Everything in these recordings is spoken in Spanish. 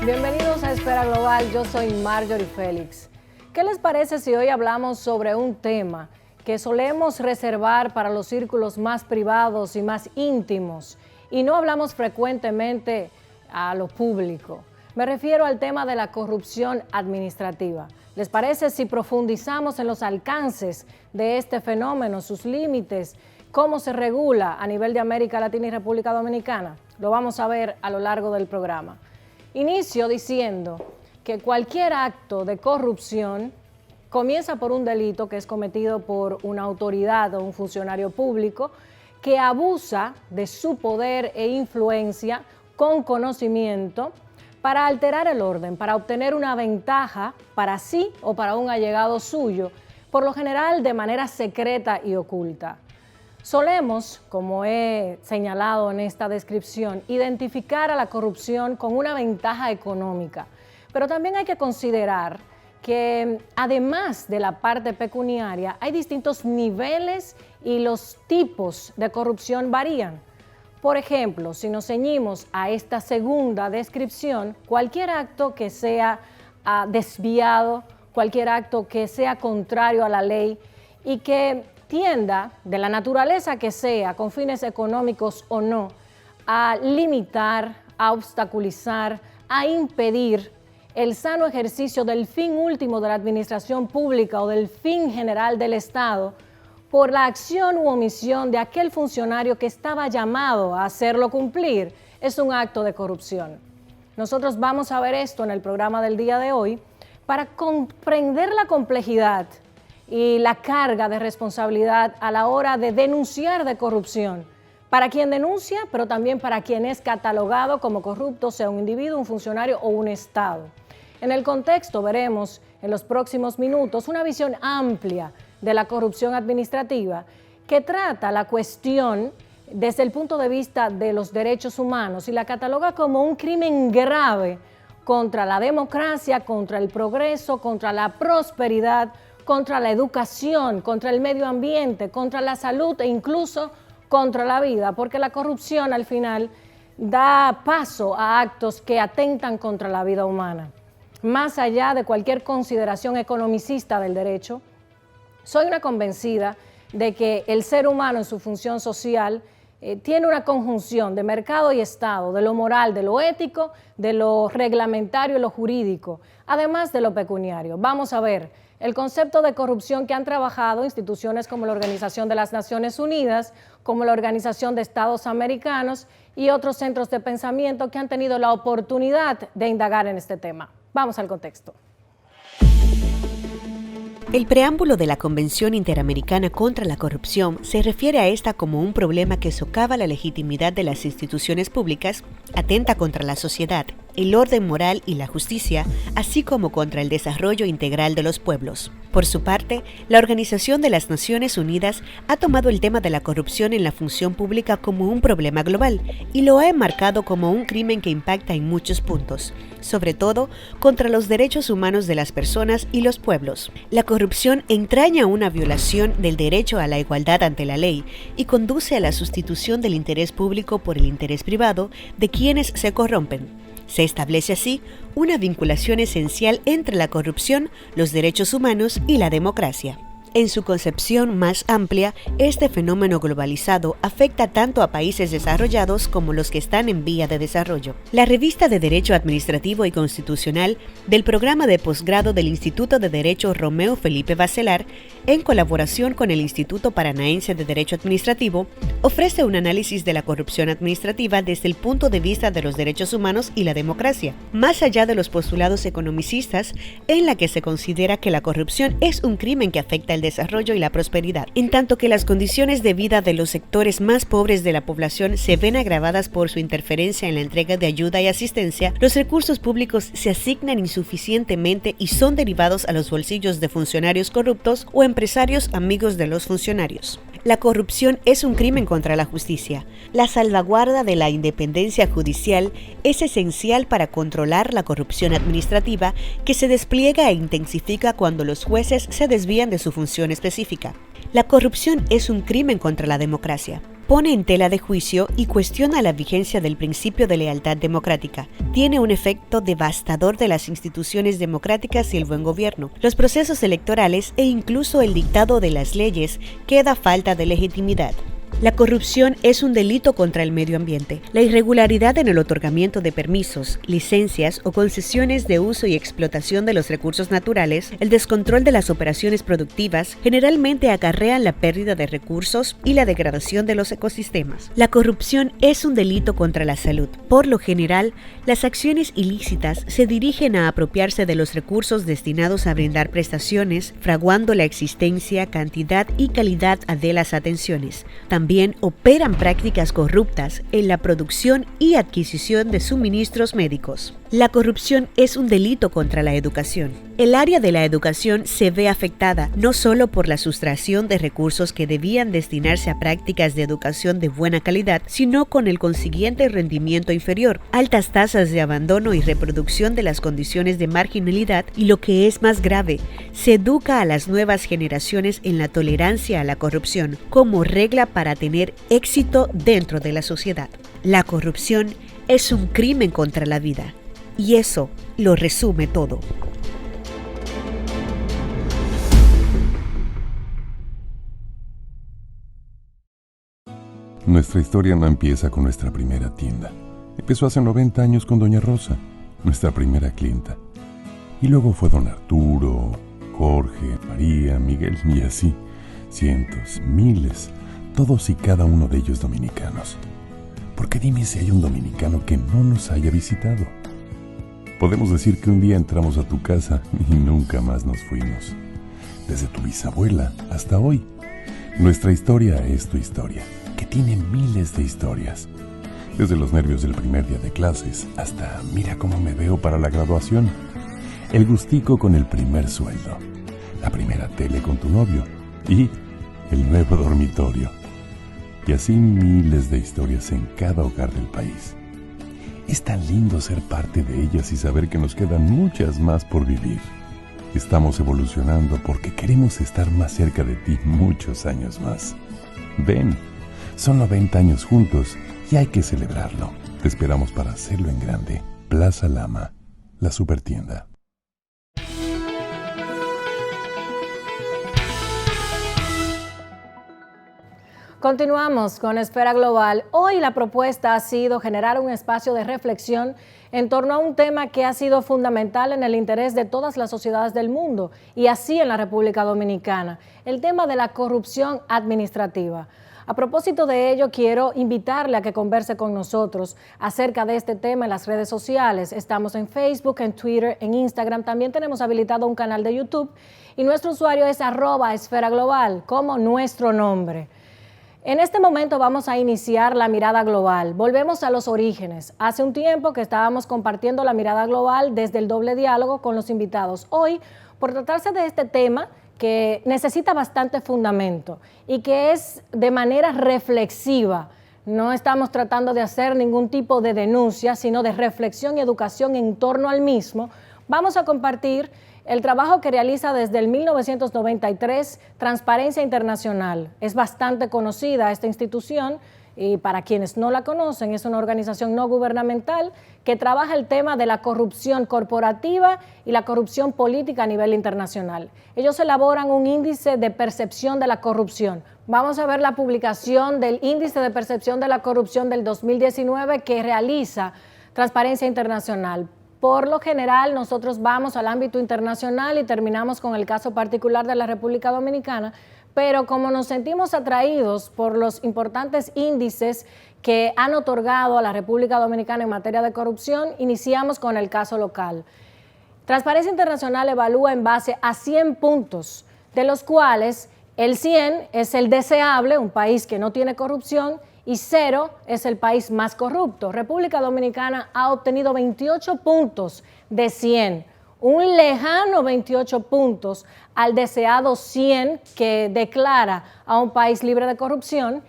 Bienvenidos a Esfera Global, yo soy Marjorie Félix. ¿Qué les parece si hoy hablamos sobre un tema que solemos reservar para los círculos más privados y más íntimos y no hablamos frecuentemente a lo público? Me refiero al tema de la corrupción administrativa. ¿Les parece si profundizamos en los alcances de este fenómeno, sus límites, cómo se regula a nivel de América Latina y República Dominicana? Lo vamos a ver a lo largo del programa. Inicio diciendo que cualquier acto de corrupción comienza por un delito que es cometido por una autoridad o un funcionario público que abusa de su poder e influencia con conocimiento para alterar el orden, para obtener una ventaja para sí o para un allegado suyo, por lo general de manera secreta y oculta. Solemos, como he señalado en esta descripción, identificar a la corrupción con una ventaja económica, pero también hay que considerar que además de la parte pecuniaria, hay distintos niveles y los tipos de corrupción varían. Por ejemplo, si nos ceñimos a esta segunda descripción, cualquier acto que sea desviado, cualquier acto que sea contrario a la ley y que tienda, de la naturaleza que sea, con fines económicos o no, a limitar, a obstaculizar, a impedir el sano ejercicio del fin último de la administración pública o del fin general del Estado por la acción u omisión de aquel funcionario que estaba llamado a hacerlo cumplir, es un acto de corrupción. Nosotros vamos a ver esto en el programa del día de hoy para comprender la complejidad y la carga de responsabilidad a la hora de denunciar de corrupción, para quien denuncia, pero también para quien es catalogado como corrupto, sea un individuo, un funcionario o un Estado. En el contexto veremos en los próximos minutos una visión amplia de la corrupción administrativa que trata la cuestión desde el punto de vista de los derechos humanos y la cataloga como un crimen grave contra la democracia, contra el progreso, contra la prosperidad, contra la educación, contra el medio ambiente, contra la salud e incluso contra la vida, porque la corrupción al final da paso a actos que atentan contra la vida humana. Más allá de cualquier consideración economicista del derecho, soy una convencida de que el ser humano en su función social tiene una conjunción de mercado y Estado, de lo moral, de lo ético, de lo reglamentario y lo jurídico, además de lo pecuniario. Vamos a ver el concepto de corrupción que han trabajado instituciones como la Organización de las Naciones Unidas, como la Organización de Estados Americanos y otros centros de pensamiento que han tenido la oportunidad de indagar en este tema. Vamos al contexto. El preámbulo de la Convención Interamericana contra la Corrupción se refiere a esta como un problema que socava la legitimidad de las instituciones públicas, atenta contra la sociedad, el orden moral y la justicia, así como contra el desarrollo integral de los pueblos. Por su parte, la Organización de las Naciones Unidas ha tomado el tema de la corrupción en la función pública como un problema global y lo ha enmarcado como un crimen que impacta en muchos puntos, sobre todo contra los derechos humanos de las personas y los pueblos. La corrupción entraña una violación del derecho a la igualdad ante la ley y conduce a la sustitución del interés público por el interés privado de quienes se corrompen. Se establece así una vinculación esencial entre la corrupción, los derechos humanos y la democracia. En su concepción más amplia, este fenómeno globalizado afecta tanto a países desarrollados como los que están en vía de desarrollo. La revista de Derecho Administrativo y Constitucional del programa de posgrado del Instituto de Derecho Romeo Felipe Bacelar, en colaboración con el Instituto Paranaense de Derecho Administrativo, ofrece un análisis de la corrupción administrativa desde el punto de vista de los derechos humanos y la democracia, más allá de los postulados economicistas, en la que se considera que la corrupción es un crimen que afecta el desarrollo y la prosperidad, en tanto que las condiciones de vida de los sectores más pobres de la población se ven agravadas por su interferencia en la entrega de ayuda y asistencia. Los recursos públicos se asignan insuficientemente y son derivados a los bolsillos de funcionarios corruptos o empresarios amigos de los funcionarios. La corrupción es un crimen contra la justicia. La salvaguarda de la independencia judicial es esencial para controlar la corrupción administrativa que se despliega e intensifica cuando los jueces se desvían de su función específica. La corrupción es un crimen contra la democracia. pone en tela de juicio y cuestiona la vigencia del principio de lealtad democrática. Tiene un efecto devastador de las instituciones democráticas y el buen gobierno, los procesos electorales e incluso el dictado de las leyes queda falta de legitimidad. La corrupción es un delito contra el medio ambiente. La irregularidad en el otorgamiento de permisos, licencias o concesiones de uso y explotación de los recursos naturales, el descontrol de las operaciones productivas, generalmente acarrean la pérdida de recursos y la degradación de los ecosistemas. La corrupción es un delito contra la salud. Por lo general, las acciones ilícitas se dirigen a apropiarse de los recursos destinados a brindar prestaciones, fraguando la existencia, cantidad y calidad de las atenciones. También operan prácticas corruptas en la producción y adquisición de suministros médicos. La corrupción es un delito contra la educación. El área de la educación se ve afectada no solo por la sustracción de recursos que debían destinarse a prácticas de educación de buena calidad, sino con el consiguiente rendimiento inferior, altas tasas de abandono y reproducción de las condiciones de marginalidad y, lo que es más grave, se educa a las nuevas generaciones en la tolerancia a la corrupción como regla para tener éxito dentro de la sociedad. La corrupción es un crimen contra la vida. Y eso lo resume todo. Nuestra historia no empieza con nuestra primera tienda. Empezó hace 90 años con Doña Rosa, nuestra primera clienta. Y luego fue Don Arturo, Jorge, María, Miguel y así, cientos, miles, todos y cada uno de ellos dominicanos. Porque dime si hay un dominicano que no nos haya visitado. Podemos decir que un día entramos a tu casa y nunca más nos fuimos. Desde tu bisabuela hasta hoy. Nuestra historia es tu historia, que tiene miles de historias. Desde los nervios del primer día de clases hasta mira cómo me veo para la graduación. El gustico con el primer sueldo. La primera tele con tu novio. Y el nuevo dormitorio. Y así miles de historias en cada hogar del país. Es tan lindo ser parte de ellas y saber que nos quedan muchas más por vivir. Estamos evolucionando porque queremos estar más cerca de ti muchos años más. Ven, son 90 años juntos y hay que celebrarlo. Te esperamos para hacerlo en grande. Plaza Lama, la supertienda. Continuamos con Esfera Global. Hoy la propuesta ha sido generar un espacio de reflexión en torno a un tema que ha sido fundamental en el interés de todas las sociedades del mundo y así en la República Dominicana, el tema de la corrupción administrativa. A propósito de ello, quiero invitarle a que converse con nosotros acerca de este tema en las redes sociales. Estamos en Facebook, en Twitter, en Instagram. También tenemos habilitado un canal de YouTube y nuestro usuario es @Esfera Global, como nuestro nombre. En este momento vamos a iniciar la mirada global. Volvemos a los orígenes. Hace un tiempo que estábamos compartiendo la mirada global desde el doble diálogo con los invitados. Hoy, por tratarse de este tema que necesita bastante fundamento y que es de manera reflexiva, no estamos tratando de hacer ningún tipo de denuncia, sino de reflexión y educación en torno al mismo, vamos a compartir el trabajo que realiza desde el 1993 Transparencia Internacional. Es bastante conocida esta institución y para quienes no la conocen es una organización no gubernamental que trabaja el tema de la corrupción corporativa y la corrupción política a nivel internacional. Ellos elaboran un índice de percepción de la corrupción. Vamos a ver la publicación del índice de percepción de la corrupción del 2019 que realiza Transparencia Internacional. Por lo general, nosotros vamos al ámbito internacional y terminamos con el caso particular de la República Dominicana, pero como nos sentimos atraídos por los importantes índices que han otorgado a la República Dominicana en materia de corrupción, iniciamos con el caso local. Transparencia Internacional evalúa en base a 100 puntos, de los cuales el 100 es el deseable, un país que no tiene corrupción, y 0 es el país más corrupto. República Dominicana ha obtenido 28 puntos de 100, un lejano 28 puntos al deseado 100 que declara a un país libre de corrupción,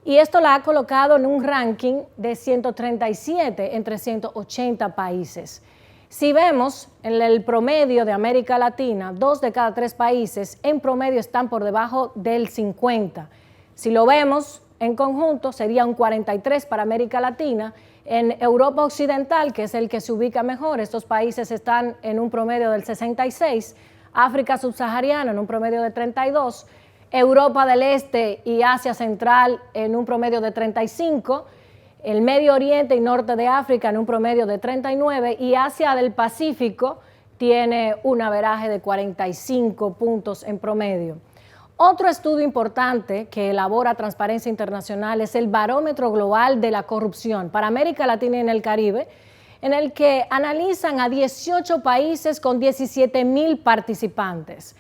y esto la ha colocado en un ranking de 137 entre 180 países. Si vemos en el promedio de América Latina, 2 de cada 3 países en promedio están por debajo del 50. Si lo vemos en conjunto, sería un 43% para América Latina. En Europa Occidental, que es el que se ubica mejor, estos países están en un promedio del 66%, África subsahariana en un promedio de 32%, Europa del Este y Asia Central en un promedio de 35%, el Medio Oriente y Norte de África en un promedio de 39% y Asia del Pacífico tiene un averaje de 45 puntos en promedio. Otro estudio importante que elabora Transparencia Internacional es el Barómetro Global de la Corrupción para América Latina y en el Caribe, en el que analizan a 18 países con 17,000 participantes.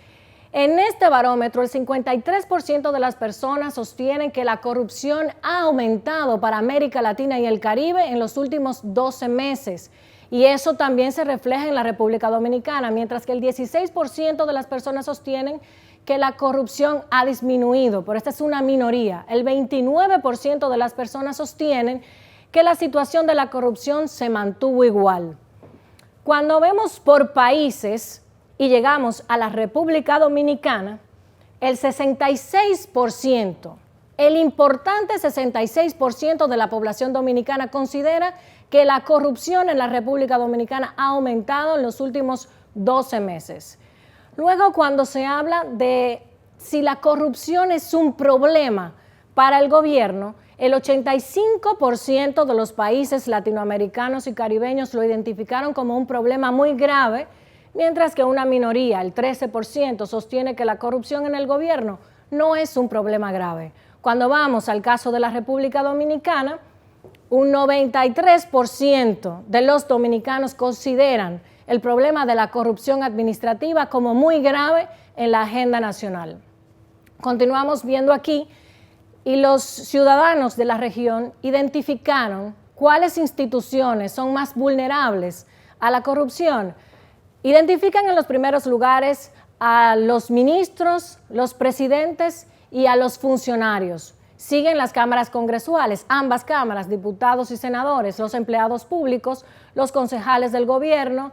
En este barómetro, el 53% de las personas sostienen que la corrupción ha aumentado para América Latina y el Caribe en los últimos 12 meses. Y eso también se refleja en la República Dominicana, mientras que el 16% de las personas sostienen que la corrupción ha disminuido, pero esta es una minoría. El 29% de las personas sostienen que la situación de la corrupción se mantuvo igual. Cuando vemos por países y llegamos a la República Dominicana, el 66%, el importante 66% de la población dominicana considera que la corrupción en la República Dominicana ha aumentado en los últimos 12 meses. Luego, cuando se habla de si la corrupción es un problema para el gobierno, el 85% de los países latinoamericanos y caribeños lo identificaron como un problema muy grave, mientras que una minoría, el 13%, sostiene que la corrupción en el gobierno no es un problema grave. Cuando vamos al caso de la República Dominicana, un 93% de los dominicanos consideran el problema de la corrupción administrativa como muy grave en la agenda nacional. Continuamos viendo aquí y los ciudadanos de la región identificaron cuáles instituciones son más vulnerables a la corrupción. Identifican en los primeros lugares a los ministros, los presidentes y a los funcionarios. Siguen las cámaras congresuales, ambas cámaras, diputados y senadores, los empleados públicos, los concejales del gobierno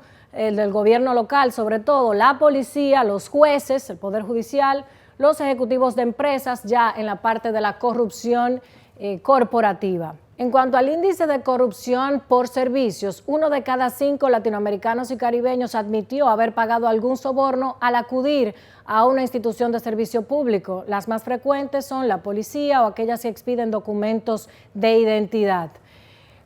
local sobre todo, la policía, los jueces, el Poder Judicial, los ejecutivos de empresas ya en la parte de la corrupción corporativa. En cuanto al índice de corrupción por servicios, 1 de cada 5 latinoamericanos y caribeños admitió haber pagado algún soborno al acudir a una institución de servicio público. Las más frecuentes son la policía o aquellas que expiden documentos de identidad.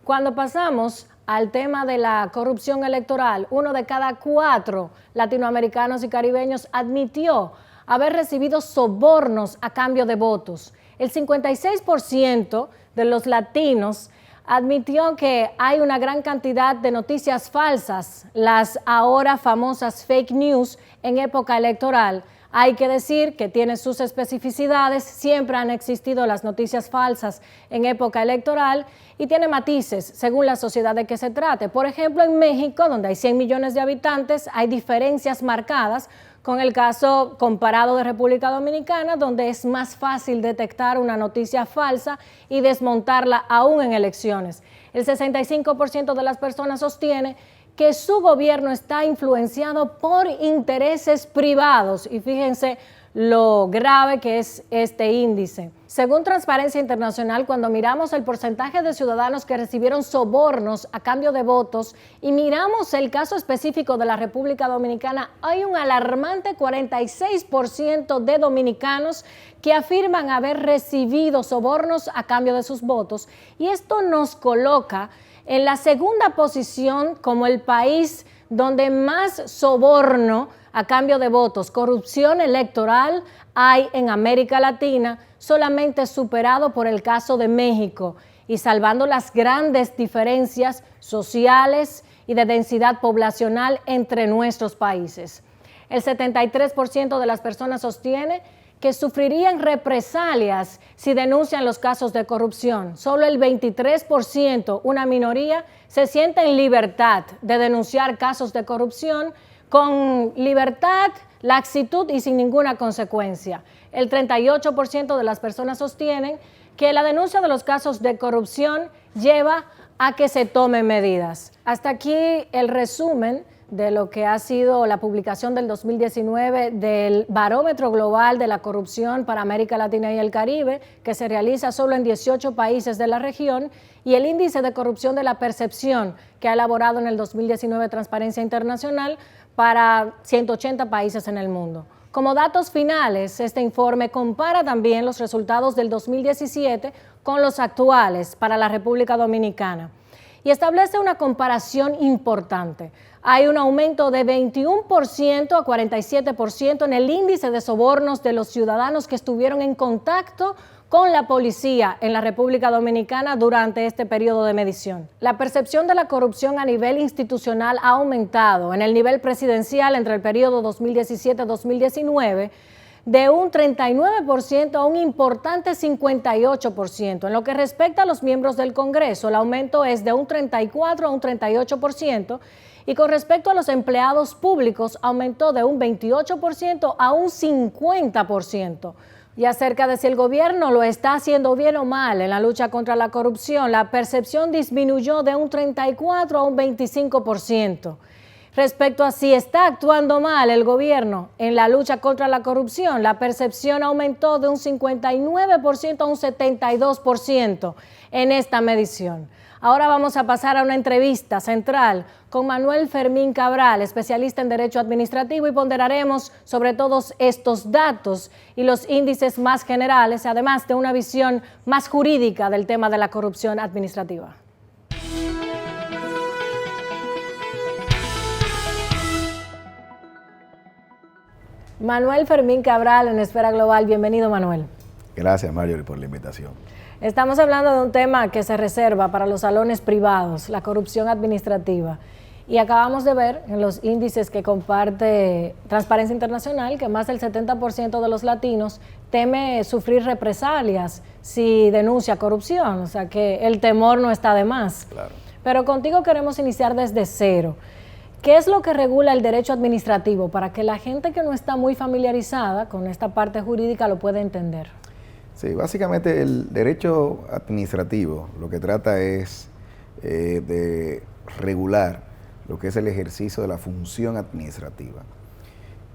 Cuando pasamos al tema de la corrupción electoral, 1 de cada 4 latinoamericanos y caribeños admitió haber recibido sobornos a cambio de votos. El 56% de los latinos admitió que hay una gran cantidad de noticias falsas, las ahora famosas fake news en época electoral. Hay que decir que tiene sus especificidades, siempre han existido las noticias falsas en época electoral y tiene matices según la sociedad de que se trate. Por ejemplo, en México, donde hay 100 millones de habitantes, hay diferencias marcadas con el caso comparado de República Dominicana, donde es más fácil detectar una noticia falsa y desmontarla aún en elecciones. El 65% de las personas sostiene que su gobierno está influenciado por intereses privados y fíjense lo grave que es este índice. Según Transparencia Internacional, cuando miramos el porcentaje de ciudadanos que recibieron sobornos a cambio de votos y miramos el caso específico de la República Dominicana, hay un alarmante 46% de dominicanos que afirman haber recibido sobornos a cambio de sus votos, y esto nos coloca en la segunda posición como el país donde más soborno a cambio de votos, corrupción electoral hay en América Latina, solamente superado por el caso de México y salvando las grandes diferencias sociales y de densidad poblacional entre nuestros países. El 73% de las personas sostiene que sufrirían represalias si denuncian los casos de corrupción. Solo el 23%, una minoría, se siente en libertad de denunciar casos de corrupción con libertad, laxitud y sin ninguna consecuencia. El 38% de las personas sostienen que la denuncia de los casos de corrupción lleva a que se tomen medidas. Hasta aquí el resumen de lo que ha sido la publicación del 2019 del Barómetro Global de la Corrupción para América Latina y el Caribe, que se realiza solo en 18 países de la región, y el Índice de Corrupción de la Percepción, que ha elaborado en el 2019 Transparencia Internacional para 180 países en el mundo. Como datos finales, este informe compara también los resultados del 2017 con los actuales para la República Dominicana y establece una comparación importante. Hay un aumento de 21% a 47% en el índice de sobornos de los ciudadanos que estuvieron en contacto con la policía en la República Dominicana durante este periodo de medición. La percepción de la corrupción a nivel institucional ha aumentado en el nivel presidencial entre el periodo 2017-2019 de un 39% a un importante 58%. En lo que respecta a los miembros del Congreso, el aumento es de un 34% a un 38%, y con respecto a los empleados públicos, aumentó de un 28% a un 50%. Y acerca de si el gobierno lo está haciendo bien o mal en la lucha contra la corrupción, la percepción disminuyó de un 34% a un 25%. Respecto a si está actuando mal el gobierno en la lucha contra la corrupción, la percepción aumentó de un 59% a un 72% en esta medición. Ahora vamos a pasar a una entrevista central con Manuel Fermín Cabral, especialista en Derecho Administrativo, y ponderaremos sobre todos estos datos y los índices más generales, además de una visión más jurídica del tema de la corrupción administrativa. Manuel Fermín Cabral en Esfera Global. Bienvenido, Manuel. Gracias, Marjorie, por la invitación. Estamos hablando de un tema que se reserva para los salones privados, la corrupción administrativa. Y acabamos de ver en los índices que comparte Transparencia Internacional que más del 70% de los latinos teme sufrir represalias si denuncia corrupción. O sea que el temor no está de más. Claro. Pero contigo queremos iniciar desde cero. ¿Qué es lo que regula el derecho administrativo para que la gente que no está muy familiarizada con esta parte jurídica lo pueda entender? Sí, básicamente el derecho administrativo lo que trata es de regular lo que es el ejercicio de la función administrativa.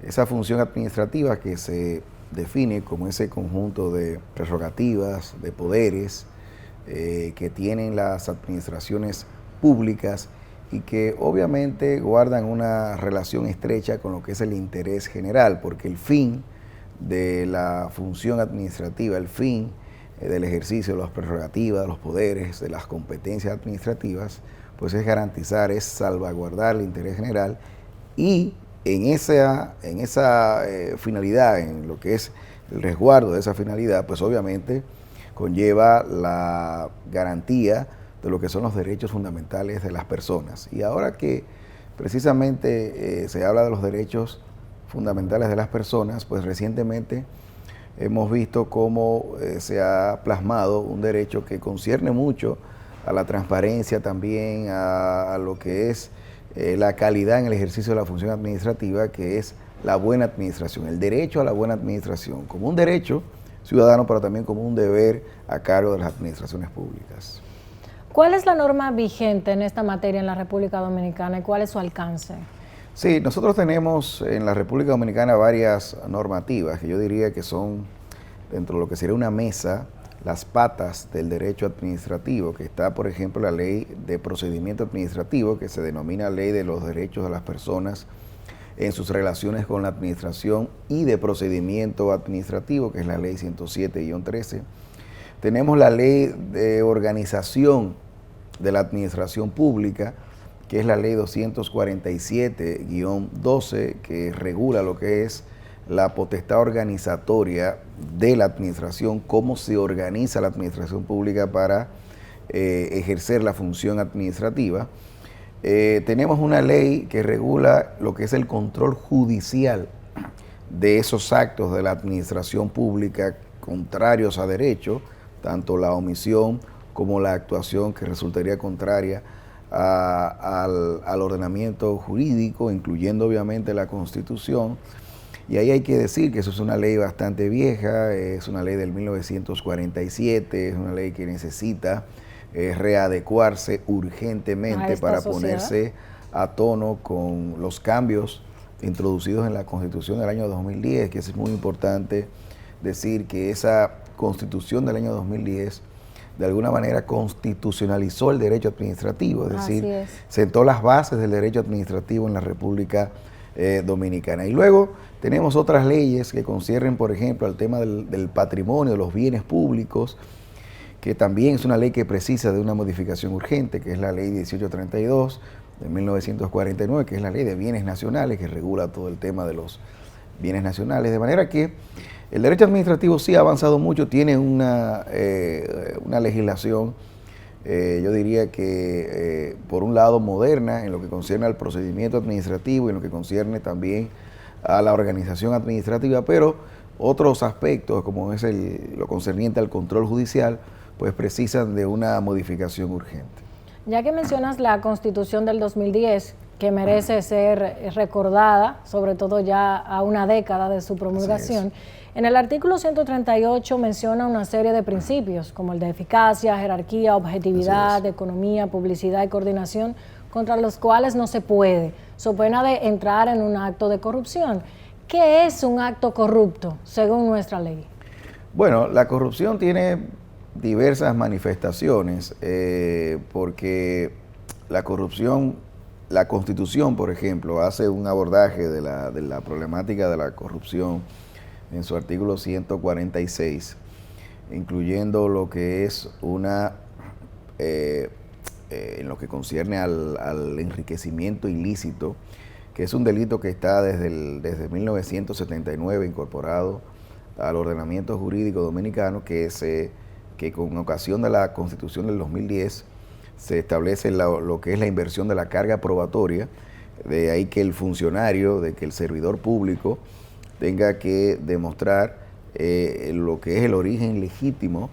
Esa función administrativa que se define como ese conjunto de prerrogativas, de poderes que tienen las administraciones públicas y que obviamente guardan una relación estrecha con lo que es el interés general, porque el fin de la función administrativa, el fin del ejercicio de las prerrogativas, de los poderes, de las competencias administrativas, pues es garantizar, es salvaguardar el interés general, y en esa finalidad, en lo que es el resguardo de esa finalidad, pues obviamente conlleva la garantía de lo que son los derechos fundamentales de las personas. Y ahora que precisamente se habla de los derechos fundamentales de las personas, pues recientemente hemos visto cómo se ha plasmado un derecho que concierne mucho a la transparencia, también a lo que es la calidad en el ejercicio de la función administrativa, que es la buena administración, el derecho a la buena administración, como un derecho ciudadano, pero también como un deber a cargo de las administraciones públicas. ¿Cuál es la norma vigente en esta materia en la República Dominicana y cuál es su alcance? Sí, nosotros tenemos en la República Dominicana varias normativas que yo diría que son, dentro de lo que sería una mesa, las patas del derecho administrativo, que está, por ejemplo, la Ley de Procedimiento Administrativo, que se denomina Ley de los Derechos de las Personas en sus relaciones con la administración y de procedimiento administrativo, que es la Ley 107-13. Tenemos la Ley de Organización de la Administración Pública, que es la Ley 247-12, que regula lo que es la potestad organizatoria de la administración, cómo se organiza la administración pública para ejercer la función administrativa. Tenemos una ley que regula lo que es el control judicial de esos actos de la administración pública contrarios a derecho, tanto la omisión como la actuación que resultaría contraria al ordenamiento jurídico, incluyendo obviamente la Constitución. Y ahí hay que decir que eso es una ley bastante vieja, es una ley del 1947, es una ley que necesita readecuarse urgentemente para ponerse a tono con los cambios introducidos en la Constitución del año 2010, que es muy importante decir que esa Constitución del año 2010 de alguna manera constitucionalizó el derecho administrativo, es decir, sentó las bases del derecho administrativo en la República Dominicana. Y luego tenemos otras leyes que conciernen, por ejemplo, al tema del patrimonio, de los bienes públicos, que también es una ley que precisa de una modificación urgente, que es la ley 1832 de 1949, que es la ley de bienes nacionales, que regula todo el tema de los bienes nacionales, de manera que el derecho administrativo sí ha avanzado mucho, tiene una legislación, yo diría que por un lado moderna en lo que concierne al procedimiento administrativo y en lo que concierne también a la organización administrativa, pero otros aspectos como es lo concerniente al control judicial, pues precisan de una modificación urgente. Ya que mencionas la Constitución del 2010, que merece ser recordada, sobre todo ya a una década de su promulgación, en el artículo 138 menciona una serie de principios, como el de eficacia, jerarquía, objetividad, economía, publicidad y coordinación, contra los cuales no se puede, so pena de entrar en un acto de corrupción. ¿Qué es un acto corrupto, según nuestra ley? Bueno, la corrupción tiene diversas manifestaciones, porque la corrupción, la Constitución, por ejemplo, hace un abordaje de la problemática de la corrupción en su artículo 146, incluyendo lo que es en lo que concierne al enriquecimiento ilícito, que es un delito que está desde 1979 incorporado al ordenamiento jurídico dominicano, que con ocasión de la Constitución del 2010 se establece lo que es la inversión de la carga probatoria, de ahí que el funcionario, de que el servidor público tenga que demostrar lo que es el origen legítimo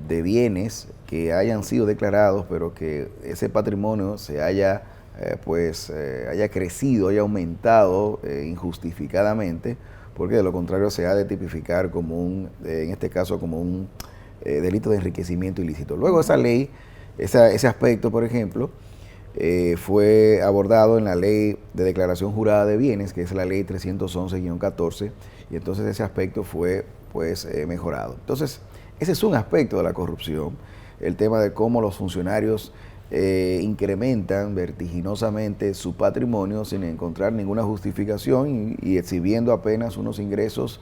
de bienes que hayan sido declarados, pero que ese patrimonio se haya crecido, haya aumentado injustificadamente, porque de lo contrario se ha de tipificar como en este caso como un delito de enriquecimiento ilícito. Luego esa ley, ese aspecto, por ejemplo, fue abordado en la Ley de Declaración Jurada de Bienes, que es la Ley 311-14, y entonces ese aspecto fue mejorado. Entonces, ese es un aspecto de la corrupción, el tema de cómo los funcionarios incrementan vertiginosamente su patrimonio sin encontrar ninguna justificación y exhibiendo apenas unos ingresos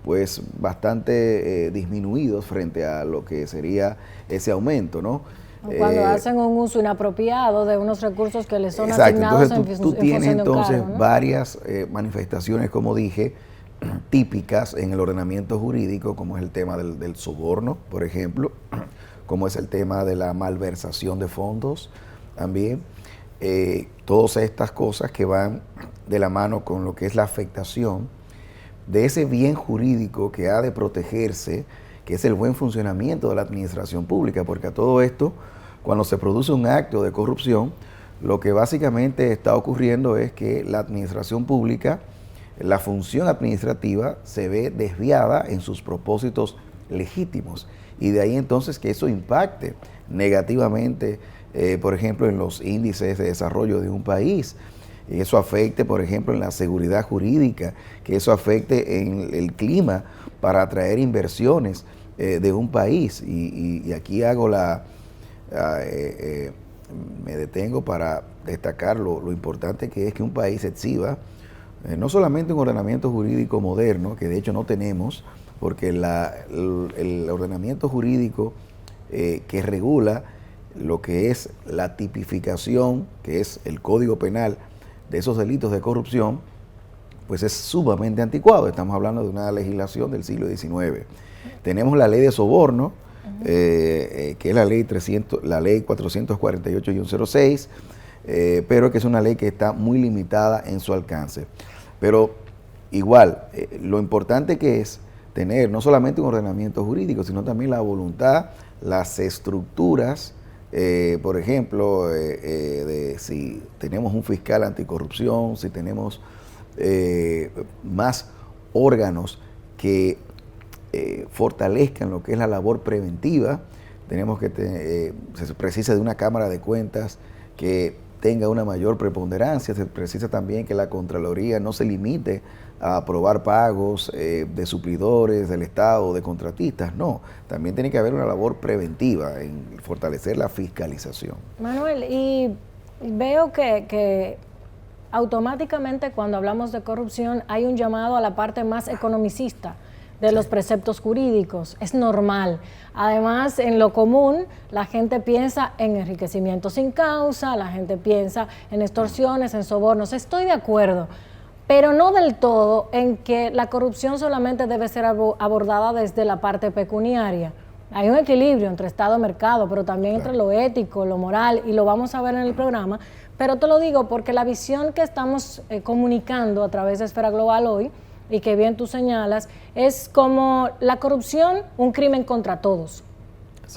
pues bastante disminuidos frente a lo que sería ese aumento, ¿no? Cuando hacen un uso inapropiado de unos recursos que les son exacto, asignados entonces tú tienes entonces varias manifestaciones, como dije, típicas en el ordenamiento jurídico, como es el tema del soborno, por ejemplo, como es el tema de la malversación de fondos también, todas estas cosas que van de la mano con lo que es la afectación de ese bien jurídico que ha de protegerse, que es el buen funcionamiento de la administración pública, porque a todo esto, cuando se produce un acto de corrupción, lo que básicamente está ocurriendo es que la administración pública, la función administrativa, se ve desviada en sus propósitos legítimos, y de ahí entonces que eso impacte negativamente, por ejemplo, en los índices de desarrollo de un país, y eso afecte, por ejemplo, en la seguridad jurídica, que eso afecte en el clima para atraer inversiones de un país. Y aquí me detengo para destacar lo importante que es que un país exhiba no solamente un ordenamiento jurídico moderno, que de hecho no tenemos, porque el ordenamiento jurídico que regula lo que es la tipificación, que es el Código Penal de esos delitos de corrupción, pues es sumamente anticuado. Estamos hablando de una legislación del siglo XIX. Tenemos la ley de soborno, que es la ley 448-06, pero que es una ley que está muy limitada en su alcance. Pero igual, lo importante que es tener no solamente un ordenamiento jurídico, sino también la voluntad, las estructuras, por ejemplo, de si tenemos un fiscal anticorrupción, si tenemos más órganos que fortalezcan lo que es la labor preventiva, tenemos que se precisa de una Cámara de Cuentas que tenga una mayor preponderancia. Se precisa también que la Contraloría no se limite a aprobar pagos de suplidores del Estado, de contratistas, no. También tiene que haber una labor preventiva en fortalecer la fiscalización. Manuel, y veo que automáticamente cuando hablamos de corrupción hay un llamado a la parte más economicista de los preceptos jurídicos. Es normal. Además, en lo común, la gente piensa en enriquecimiento sin causa, la gente piensa en extorsiones, en sobornos. Estoy de acuerdo, pero no del todo en que la corrupción solamente debe ser abordada desde la parte pecuniaria. Hay un equilibrio entre Estado y mercado, pero también entre lo ético, lo moral, y lo vamos a ver en el programa. Pero te lo digo porque la visión que estamos comunicando a través de Esfera Global hoy, y que bien tú señalas, es como la corrupción, un crimen contra todos.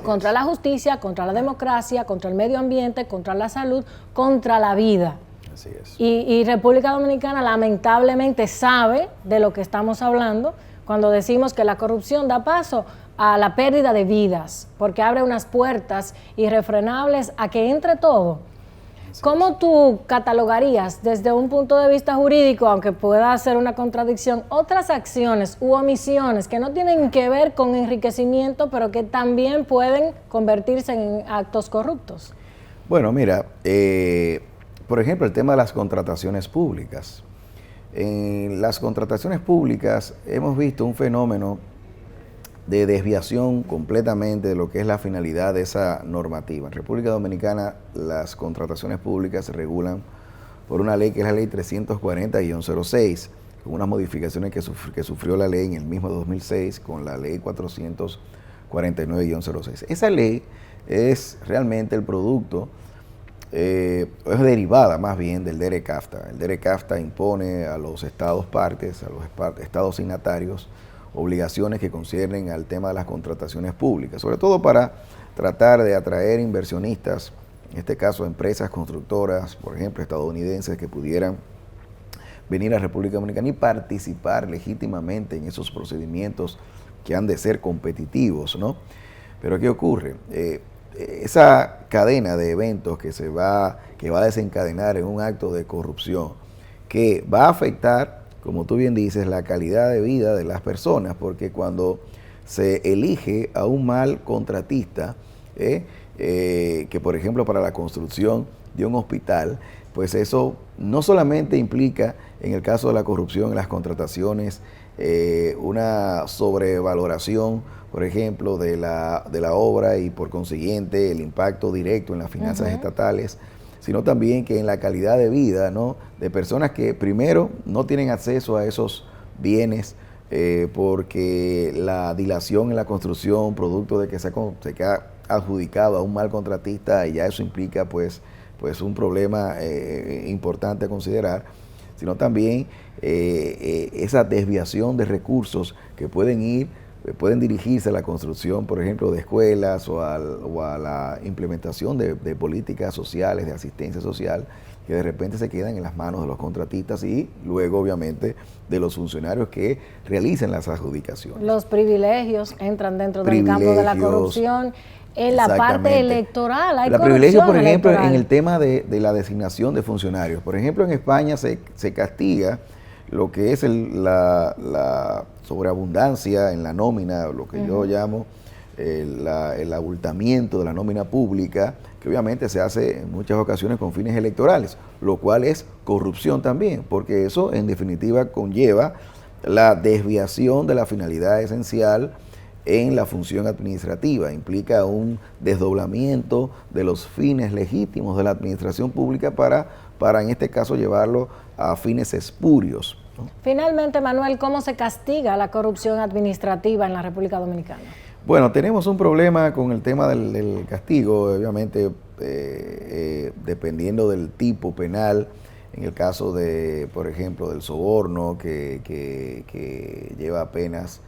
Contra la justicia, contra la democracia, contra el medio ambiente, contra la salud, contra la vida. Así es. Y República Dominicana lamentablemente sabe de lo que estamos hablando cuando decimos que la corrupción da paso a la pérdida de vidas, porque abre unas puertas irrefrenables a que entre todo. ¿Cómo tú catalogarías desde un punto de vista jurídico, aunque pueda ser una contradicción, otras acciones u omisiones que no tienen que ver con enriquecimiento, pero que también pueden convertirse en actos corruptos? Bueno, mira, por ejemplo, el tema de las contrataciones públicas. En las contrataciones públicas hemos visto un fenómeno de desviación completamente de lo que es la finalidad de esa normativa. En República Dominicana las contrataciones públicas se regulan por una ley que es la ley 340-06, con unas modificaciones que sufrió la ley en el mismo 2006 con la ley 449-06. Esa ley es realmente el producto, es derivada más bien del DERECAFTA. El DERECAFTA impone a los estados partes, a los estados signatarios, obligaciones que conciernen al tema de las contrataciones públicas, sobre todo para tratar de atraer inversionistas, en este caso empresas constructoras, por ejemplo, estadounidenses, que pudieran venir a República Dominicana y participar legítimamente en esos procedimientos que han de ser competitivos, ¿no? Pero ¿qué ocurre? Esa cadena de eventos que va a desencadenar en un acto de corrupción que va a afectar, como tú bien dices, la calidad de vida de las personas, porque cuando se elige a un mal contratista, que por ejemplo para la construcción de un hospital, pues eso no solamente implica, en el caso de la corrupción en las contrataciones, una sobrevaloración, por ejemplo, de la obra y por consiguiente el impacto directo en las finanzas estatales, sino también que en la calidad de vida, ¿no?, de personas que primero no tienen acceso a esos bienes porque la dilación en la construcción, producto de que se ha adjudicado a un mal contratista, y ya eso implica pues un problema importante a considerar, sino también esa desviación de recursos que pueden dirigirse a la construcción, por ejemplo, de escuelas o a la implementación de políticas sociales, de asistencia social, que de repente se quedan en las manos de los contratistas y luego, obviamente, de los funcionarios que realicen las adjudicaciones. Los privilegios entran dentro del campo de la corrupción. En la parte electoral hay corrupción. Privilegios, por ejemplo, en el tema de la designación de funcionarios. Por ejemplo, en España se castiga lo que es la sobreabundancia en la nómina, lo que yo llamo el abultamiento de la nómina pública, que obviamente se hace en muchas ocasiones con fines electorales, lo cual es corrupción también, porque eso en definitiva conlleva la desviación de la finalidad esencial en la función administrativa, implica un desdoblamiento de los fines legítimos de la administración pública para en este caso llevarlo a fines espurios, ¿no? Finalmente, Manuel, ¿cómo se castiga la corrupción administrativa en la República Dominicana? Bueno, tenemos un problema con el tema del castigo, obviamente dependiendo del tipo penal. En el caso de, por ejemplo, del soborno, que lleva penas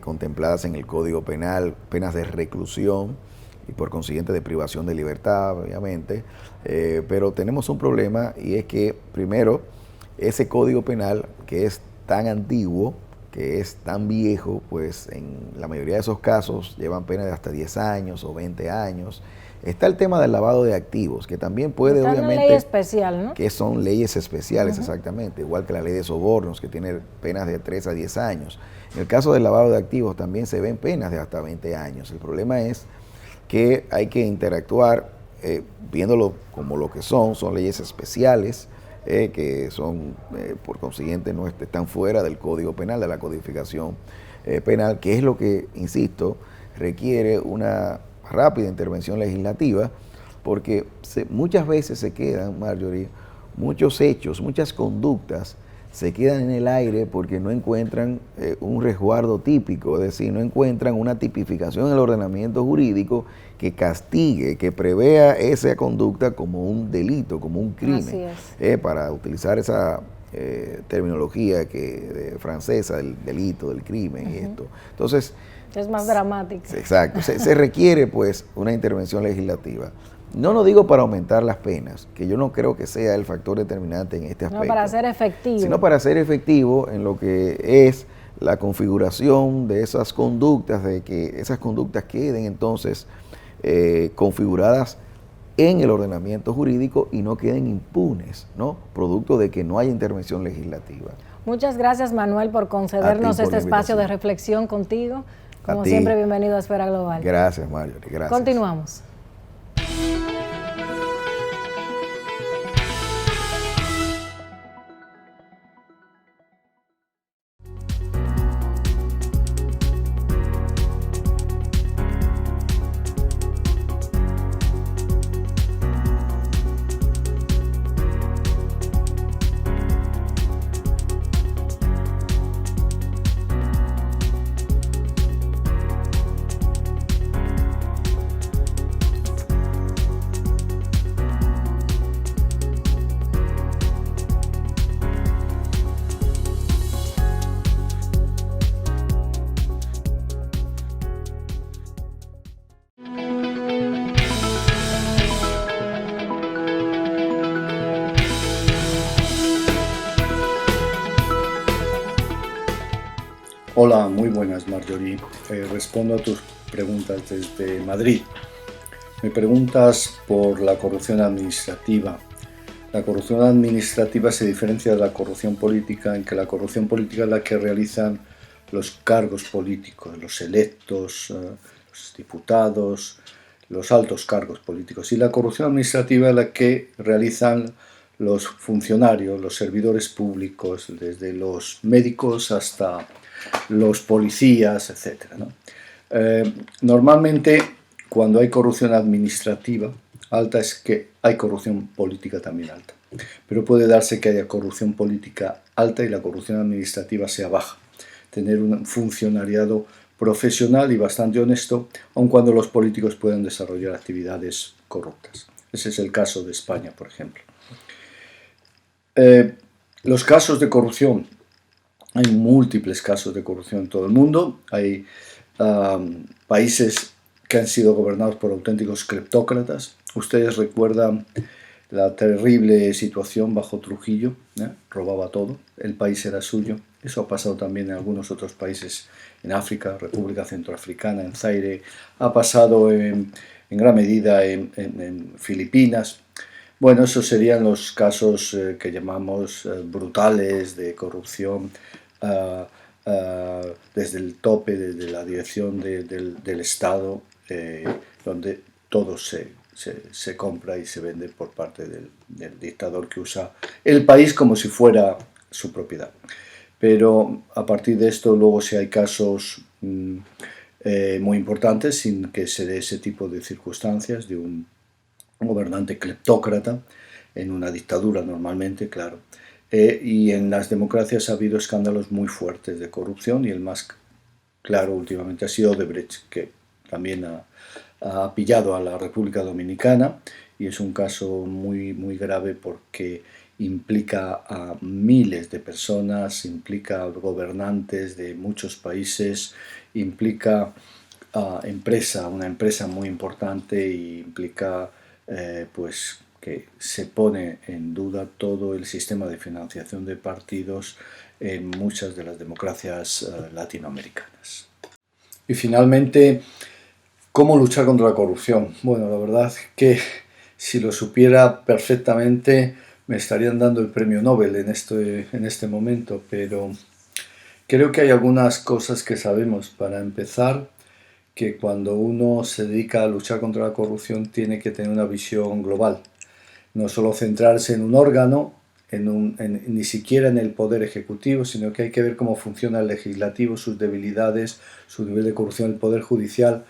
contempladas en el Código Penal, penas de reclusión y por consiguiente de privación de libertad, obviamente, pero tenemos un problema, y es que primero ese Código Penal, que es tan antiguo, que es tan viejo, pues en la mayoría de esos casos llevan pena de hasta 10 años o 20 años. Está el tema del lavado de activos, que también puede, está obviamente... una ley especial, ¿no? Que son leyes especiales, exactamente, igual que la ley de sobornos, que tiene penas de 3 a 10 años. En el caso del lavado de activos también se ven penas de hasta 20 años. El problema es que hay que interactuar viéndolo como lo que son leyes especiales, que son, por consiguiente, no están fuera del Código Penal, de la codificación penal, que es lo que, insisto, requiere una rápida intervención legislativa, porque muchas veces se quedan, Marjorie, muchos hechos, muchas conductas se quedan en el aire porque no encuentran un resguardo típico, es decir, no encuentran una tipificación en el ordenamiento jurídico que castigue, que prevea esa conducta como un delito, como un crimen. Para utilizar esa terminología francesa, del delito, del crimen y esto. Entonces, es más dramático. Exacto. Se requiere, pues, una intervención legislativa. No lo digo para aumentar las penas, que yo no creo que sea el factor determinante en este aspecto. No, para ser efectivo. Sino para ser efectivo en lo que es la configuración de esas conductas, de que esas conductas queden entonces configuradas en el ordenamiento jurídico y no queden impunes, ¿no? Producto de que no haya intervención legislativa. Muchas gracias, Manuel, por concedernos este espacio de reflexión contigo. Como siempre, bienvenido a Esfera Global. Gracias, Mario. Gracias. Continuamos. Hola, muy buenas, Marjorie. Respondo a tus preguntas desde Madrid. Me preguntas por la corrupción administrativa. La corrupción administrativa se diferencia de la corrupción política en que la corrupción política es la que realizan los cargos políticos, los electos, los diputados, los altos cargos políticos. Y la corrupción administrativa es la que realizan los funcionarios, los servidores públicos, desde los médicos hasta los policías, etc., ¿no? Normalmente, cuando hay corrupción administrativa alta, es que hay corrupción política también alta. Pero puede darse que haya corrupción política alta y la corrupción administrativa sea baja. Tener un funcionariado profesional y bastante honesto, aun cuando los políticos puedan desarrollar actividades corruptas. Ese es el caso de España, por ejemplo. Los casos de corrupción. Hay múltiples casos de corrupción en todo el mundo. Hay países que han sido gobernados por auténticos cleptócratas. Ustedes recuerdan la terrible situación bajo Trujillo, robaba todo, el país era suyo. Eso ha pasado también en algunos otros países en África, República Centroafricana, en Zaire, ha pasado en gran medida en Filipinas. Bueno, esos serían los casos que llamamos brutales de corrupción desde el tope, desde la dirección del Estado, donde todo se compra y se vende por parte del dictador que usa el país como si fuera su propiedad. Pero a partir de esto, luego si hay casos muy importantes sin que se dé ese tipo de circunstancias de un gobernante cleptócrata, en una dictadura normalmente, claro. Y en las democracias ha habido escándalos muy fuertes de corrupción y el más claro últimamente ha sido Odebrecht, que también ha pillado a la República Dominicana y es un caso muy, muy grave porque implica a miles de personas, implica a gobernantes de muchos países, implica a una empresa muy importante y implica pues porque se pone en duda todo el sistema de financiación de partidos en muchas de las democracias latinoamericanas. Y finalmente, ¿cómo luchar contra la corrupción? Bueno, la verdad que si lo supiera perfectamente me estarían dando el premio Nobel en este momento, pero creo que hay algunas cosas que sabemos. Para empezar, que cuando uno se dedica a luchar contra la corrupción tiene que tener una visión global, no solo centrarse en un órgano, ni siquiera en el poder ejecutivo, sino que hay que ver cómo funciona el legislativo, sus debilidades, su nivel de corrupción, el poder judicial,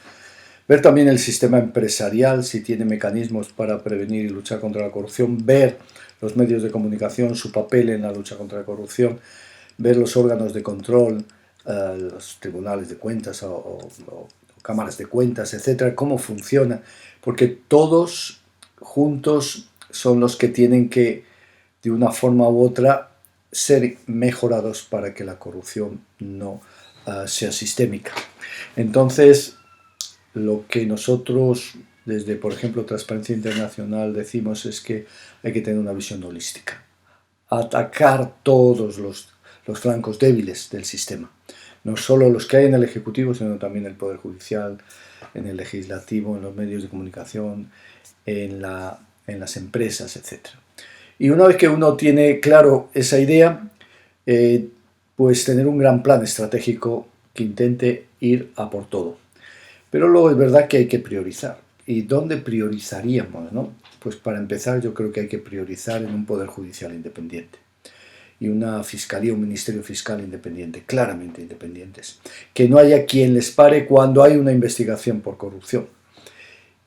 ver también el sistema empresarial, si tiene mecanismos para prevenir y luchar contra la corrupción, ver los medios de comunicación, su papel en la lucha contra la corrupción, ver los órganos de control, los tribunales de cuentas o cámaras de cuentas, etcétera, cómo funciona, porque todos juntos son los que tienen que, de una forma u otra, ser mejorados para que la corrupción no sea sistémica. Entonces, lo que nosotros, desde, por ejemplo, Transparencia Internacional, decimos es que hay que tener una visión holística, atacar todos los flancos débiles del sistema, no solo los que hay en el Ejecutivo, sino también en el Poder Judicial, en el Legislativo, en los medios de comunicación, en las empresas, etc. Y una vez que uno tiene claro esa idea, pues tener un gran plan estratégico que intente ir a por todo. Pero luego es verdad que hay que priorizar. ¿Y dónde priorizaríamos, no? Pues para empezar yo creo que hay que priorizar en un Poder Judicial independiente y una Fiscalía, un Ministerio Fiscal independiente, claramente independientes. Que no haya quien les pare cuando hay una investigación por corrupción.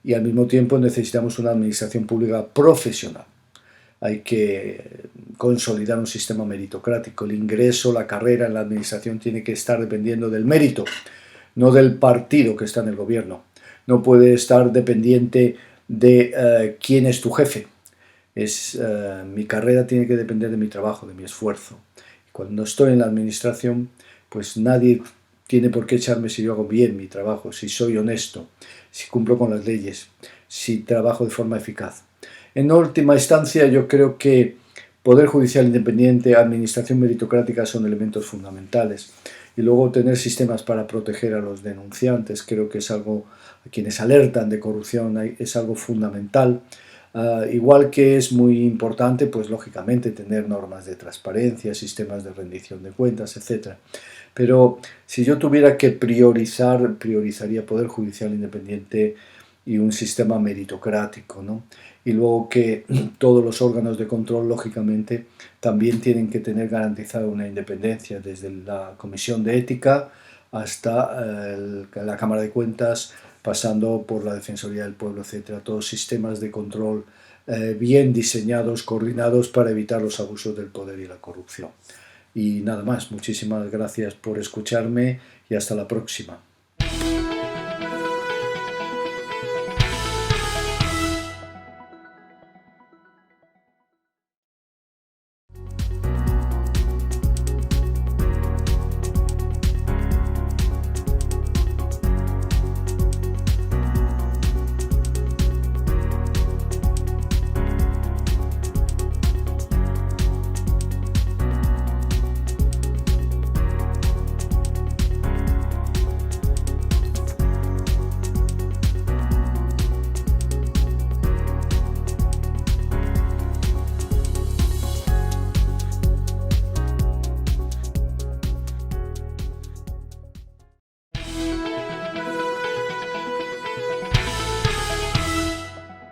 Y al mismo tiempo necesitamos una administración pública profesional. Hay que consolidar un sistema meritocrático. El ingreso, la carrera en la administración tiene que estar dependiendo del mérito, no del partido que está en el gobierno. No puede estar dependiente de quién es tu jefe. Mi carrera tiene que depender de mi trabajo, de mi esfuerzo. Cuando estoy en la administración, pues nadie tiene por qué echarme si yo hago bien mi trabajo, si soy honesto, si cumplo con las leyes, si trabajo de forma eficaz. En última instancia, yo creo que Poder Judicial independiente, administración meritocrática son elementos fundamentales. Y luego tener sistemas para proteger a los denunciantes, creo que es algo, a quienes alertan de corrupción, es algo fundamental. Igual que es muy importante, pues lógicamente, tener normas de transparencia, sistemas de rendición de cuentas, etc. Pero si yo tuviera que priorizaría Poder Judicial independiente y un sistema meritocrático, ¿no? Y luego que todos los órganos de control, lógicamente, también tienen que tener garantizada una independencia, desde la Comisión de Ética hasta la Cámara de Cuentas, pasando por la Defensoría del Pueblo, etcétera. Todos sistemas de control bien diseñados, coordinados para evitar los abusos del poder y la corrupción. Y nada más, muchísimas gracias por escucharme y hasta la próxima.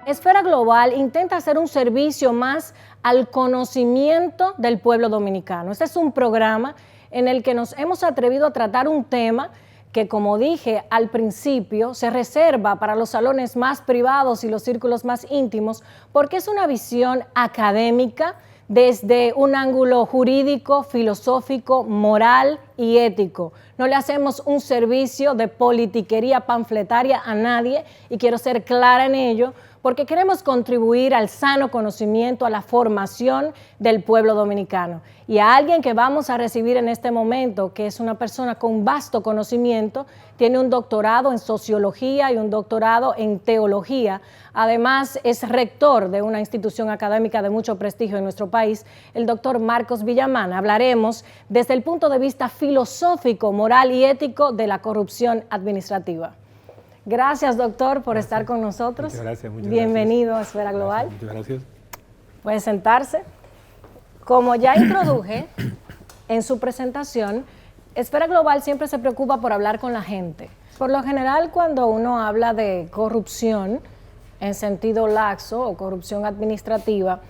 Esfera Global intenta hacer un servicio más al conocimiento del pueblo dominicano. Este es un programa en el que nos hemos atrevido a tratar un tema que, como dije al principio, se reserva para los salones más privados y los círculos más íntimos, porque es una visión académica desde un ángulo jurídico, filosófico, moral y ético. No le hacemos un servicio de politiquería panfletaria a nadie, y quiero ser clara en ello, porque queremos contribuir al sano conocimiento, a la formación del pueblo dominicano. Y a alguien que vamos a recibir en este momento, que es una persona con vasto conocimiento, tiene un doctorado en sociología y un doctorado en teología. Además, es rector de una institución académica de mucho prestigio en nuestro país, el doctor Marcos Villamán. Hablaremos desde el punto de vista filosófico, moral y ético de la corrupción administrativa. Gracias, doctor, por estar con nosotros. Muchas gracias. Bienvenido a Esfera Global. Muchas gracias. Puede sentarse. Como ya introduje en su presentación, Esfera Global siempre se preocupa por hablar con la gente. Por lo general, cuando uno habla de corrupción en sentido laxo o corrupción administrativa,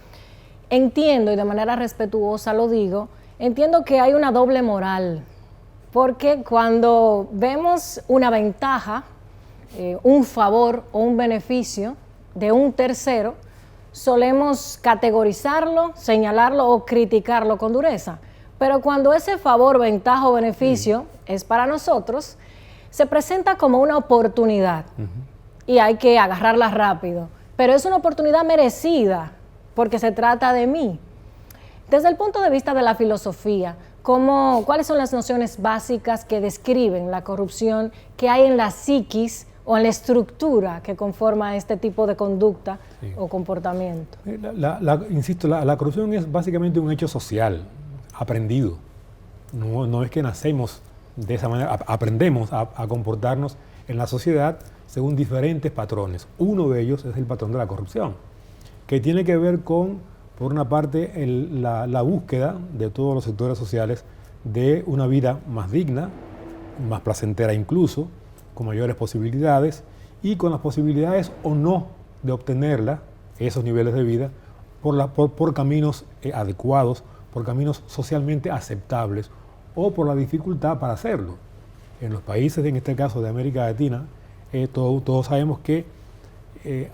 entiendo, y de manera respetuosa lo digo, entiendo que hay una doble moral. Porque cuando vemos una ventaja, un favor o un beneficio de un tercero, solemos categorizarlo, señalarlo o criticarlo con dureza. Pero cuando ese favor, ventaja o beneficio es para nosotros, se presenta como una oportunidad y hay que agarrarla rápido. Pero es una oportunidad merecida porque se trata de mí. Desde el punto de vista de la filosofía, ¿cuáles son las nociones básicas que describen la corrupción que hay en la psiquis o en la estructura que conforma este tipo de conducta o comportamiento? Insisto, la corrupción es básicamente un hecho social, aprendido. No es que nacemos de esa manera, aprendemos a comportarnos en la sociedad según diferentes patrones. Uno de ellos es el patrón de la corrupción, que tiene que ver con, por una parte, la búsqueda de todos los sectores sociales de una vida más digna, más placentera incluso, con mayores posibilidades y con las posibilidades o no de obtenerla, esos niveles de vida, por caminos adecuados, por caminos socialmente aceptables o por la dificultad para hacerlo. En los países, en este caso de América Latina, todos sabemos que,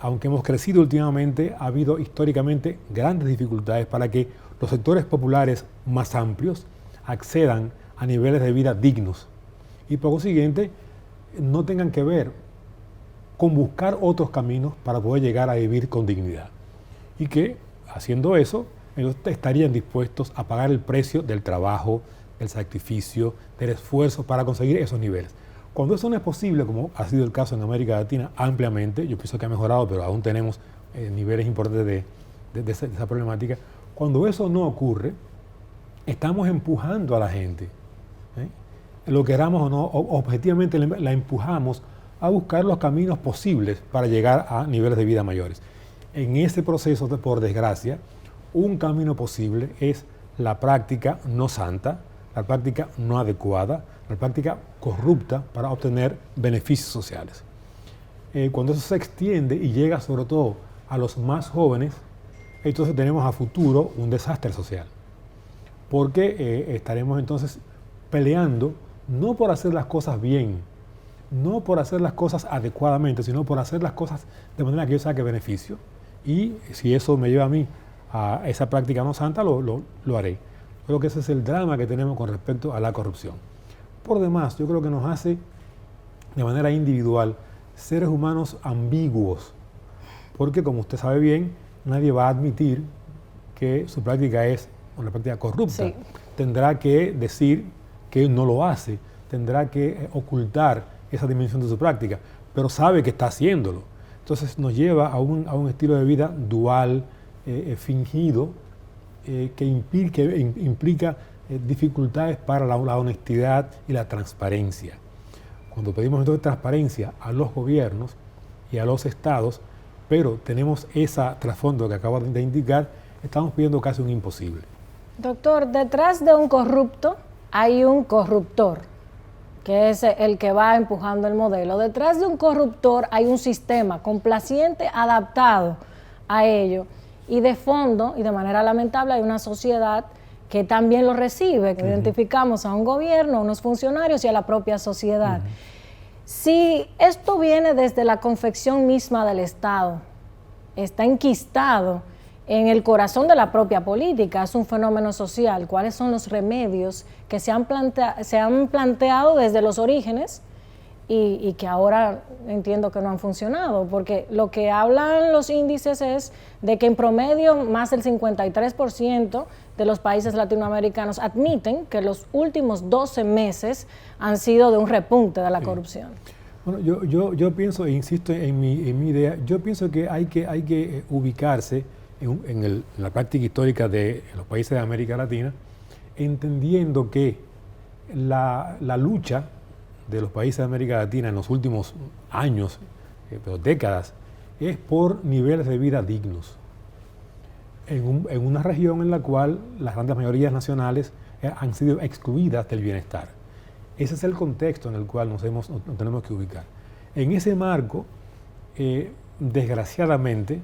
aunque hemos crecido últimamente, ha habido históricamente grandes dificultades para que los sectores populares más amplios accedan a niveles de vida dignos y por consiguiente no tengan que ver con buscar otros caminos para poder llegar a vivir con dignidad. Y que, haciendo eso, estarían dispuestos a pagar el precio del trabajo, del sacrificio, del esfuerzo para conseguir esos niveles. Cuando eso no es posible, como ha sido el caso en América Latina ampliamente, yo pienso que ha mejorado, pero aún tenemos niveles importantes de esa problemática. Cuando eso no ocurre, estamos empujando a la gente, lo queramos o no, objetivamente la empujamos a buscar los caminos posibles para llegar a niveles de vida mayores. En ese proceso, por desgracia, un camino posible es la práctica no santa, la práctica no adecuada, la práctica corrupta para obtener beneficios sociales. Cuando eso se extiende y llega sobre todo a los más jóvenes, entonces tenemos a futuro un desastre social, porque estaremos entonces peleando no por hacer las cosas bien, no por hacer las cosas adecuadamente, sino por hacer las cosas de manera que yo saque beneficio. Y si eso me lleva a mí a esa práctica no santa, lo haré. Creo que ese es el drama que tenemos con respecto a la corrupción. Por demás, yo creo que nos hace de manera individual seres humanos ambiguos, porque como usted sabe bien, nadie va a admitir que su práctica es una práctica corrupta. Sí. Tendrá que decir que no lo hace, tendrá que ocultar esa dimensión de su práctica, pero sabe que está haciéndolo. Entonces nos lleva a un estilo de vida dual, fingido, que implica dificultades para la honestidad y la transparencia. Cuando pedimos entonces transparencia a los gobiernos y a los estados, pero tenemos ese trasfondo que acabo de indicar, estamos pidiendo casi un imposible. Doctor, detrás de un corrupto hay un corruptor, que es el que va empujando el modelo. Detrás de un corruptor hay un sistema complaciente adaptado a ello. Y de fondo, y de manera lamentable, hay una sociedad que también lo recibe, que identificamos a un gobierno, a unos funcionarios y a la propia sociedad. Si esto viene desde la confección misma del Estado, está enquistado en el corazón de la propia política, es un fenómeno social, ¿cuáles son los remedios que se han planteado desde los orígenes y que ahora entiendo que no han funcionado, porque lo que hablan los índices es de que en promedio más del 53% de los países latinoamericanos admiten que los últimos 12 meses han sido de un repunte de la corrupción. Bueno, yo pienso, e insisto en mi idea, yo pienso que hay que ubicarse en la práctica histórica de los países de América Latina, entendiendo que la lucha de los países de América Latina en los últimos años, pero décadas, es por niveles de vida dignos. En una región en la cual las grandes mayorías nacionales han sido excluidas del bienestar. Ese es el contexto en el cual nos tenemos que ubicar. En ese marco, desgraciadamente,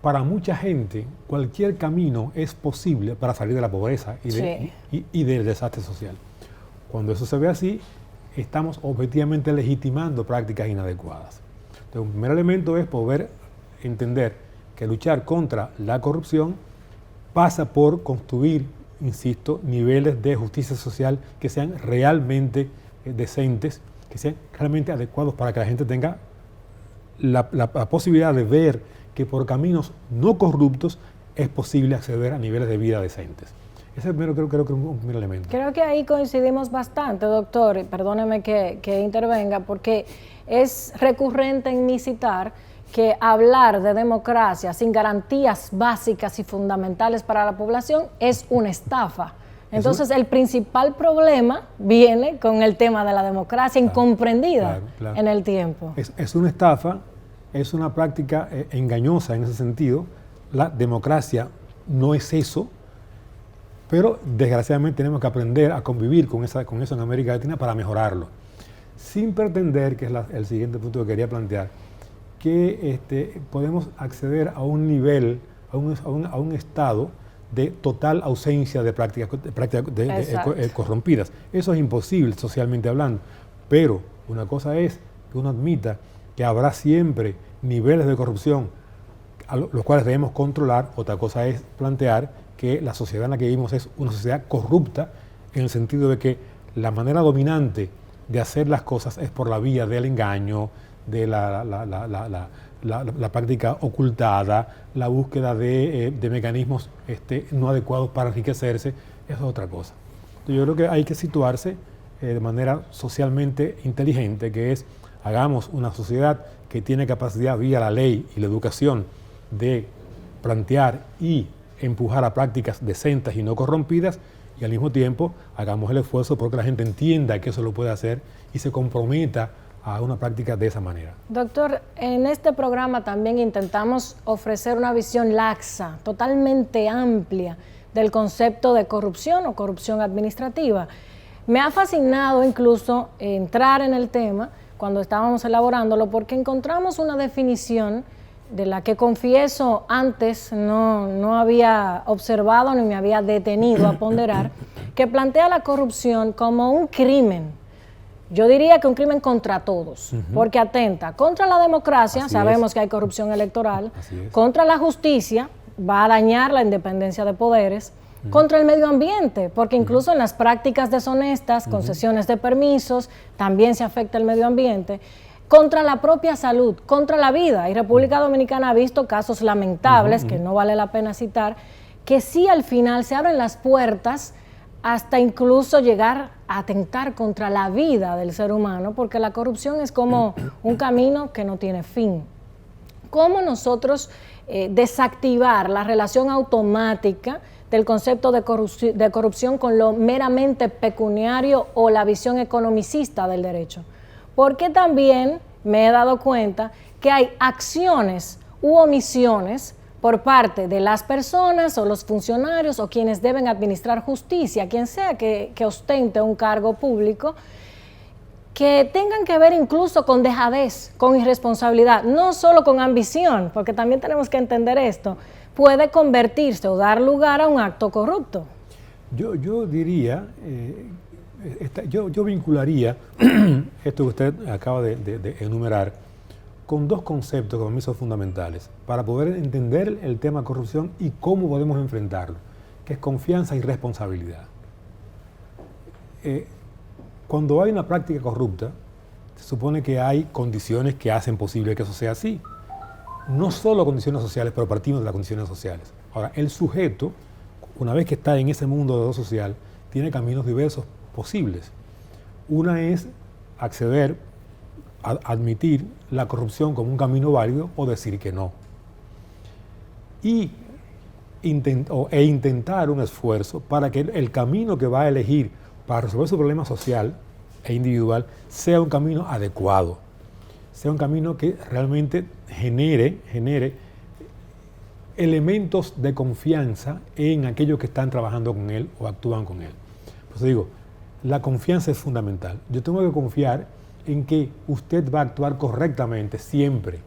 para mucha gente, cualquier camino es posible para salir de la pobreza y del desastre social. Cuando eso se ve así, estamos objetivamente legitimando prácticas inadecuadas. Entonces, un primer elemento es poder entender que luchar contra la corrupción pasa por construir, insisto, niveles de justicia social que sean realmente decentes, que sean realmente adecuados para que la gente tenga la posibilidad de ver que por caminos no corruptos es posible acceder a niveles de vida decentes. Ese es creo que es un primer elemento. Creo que ahí coincidimos bastante, doctor, y perdóneme que intervenga, porque es recurrente en mi citar que hablar de democracia sin garantías básicas y fundamentales para la población es una estafa. Entonces, el principal problema viene con el tema de la democracia incomprendida en el tiempo. Es una estafa, es una práctica engañosa en ese sentido. La democracia no es eso, pero desgraciadamente tenemos que aprender a convivir con eso en América Latina para mejorarlo. Sin pretender, que es el siguiente punto que quería plantear, que podemos acceder a un nivel, a un estado de total ausencia de prácticas corrompidas. Eso es imposible socialmente hablando, pero una cosa es que uno admita que habrá siempre niveles de corrupción a los cuales debemos controlar. Otra cosa es plantear que la sociedad en la que vivimos es una sociedad corrupta, en el sentido de que la manera dominante de hacer las cosas es por la vía del engaño, de la práctica ocultada, la búsqueda de mecanismos no adecuados para enriquecerse. Eso es otra cosa. Entonces, yo creo que hay que situarse de manera socialmente inteligente, que es, hagamos una sociedad que tiene capacidad vía la ley y la educación de plantear y empujar a prácticas decentes y no corrompidas, y al mismo tiempo hagamos el esfuerzo porque la gente entienda que eso lo puede hacer y se comprometa a una práctica de esa manera. Doctor, en este programa también intentamos ofrecer una visión laxa, totalmente amplia del concepto de corrupción o corrupción administrativa. Me ha fascinado incluso entrar en el tema cuando estábamos elaborándolo, porque encontramos una definición de la que, confieso, antes no había observado ni me había detenido a ponderar, que plantea la corrupción como un crimen. Yo diría que un crimen contra todos, porque atenta contra la democracia, sabemos que hay corrupción electoral, contra la justicia, va a dañar la independencia de poderes, contra el medio ambiente, porque incluso en las prácticas deshonestas, concesiones de permisos, también se afecta el medio ambiente, contra la propia salud, contra la vida. Y República Dominicana ha visto casos lamentables, que no vale la pena citar, que sí al final se abren las puertas hasta incluso llegar a atentar contra la vida del ser humano, porque la corrupción es como un camino que no tiene fin. ¿Cómo nosotros desactivar la relación automática del concepto de corrupción con lo meramente pecuniario o la visión economicista del derecho? Porque también me he dado cuenta que hay acciones u omisiones por parte de las personas o los funcionarios o quienes deben administrar justicia, quien sea que ostente un cargo público, que tengan que ver incluso con dejadez, con irresponsabilidad, no solo con ambición, porque también tenemos que entender esto, puede convertirse o dar lugar a un acto corrupto. Yo diría, yo vincularía esto que usted acaba de enumerar con dos conceptos que para mí son fundamentales para poder entender el tema corrupción y cómo podemos enfrentarlo, que es confianza y responsabilidad. Cuando hay una práctica corrupta, se supone que hay condiciones que hacen posible que eso sea así. No solo condiciones sociales, pero partimos de las condiciones sociales. Ahora, el sujeto, una vez que está en ese mundo de lo social, tiene caminos diversos posibles. Una es acceder a admitir la corrupción como un camino válido o decir que no. E intentar un esfuerzo para que el camino que va a elegir para resolver su problema social e individual sea un camino adecuado, sea un camino que realmente genere elementos de confianza en aquellos que están trabajando con él o actúan con él. Por eso digo, la confianza es fundamental. Yo tengo que confiar en que usted va a actuar correctamente siempre,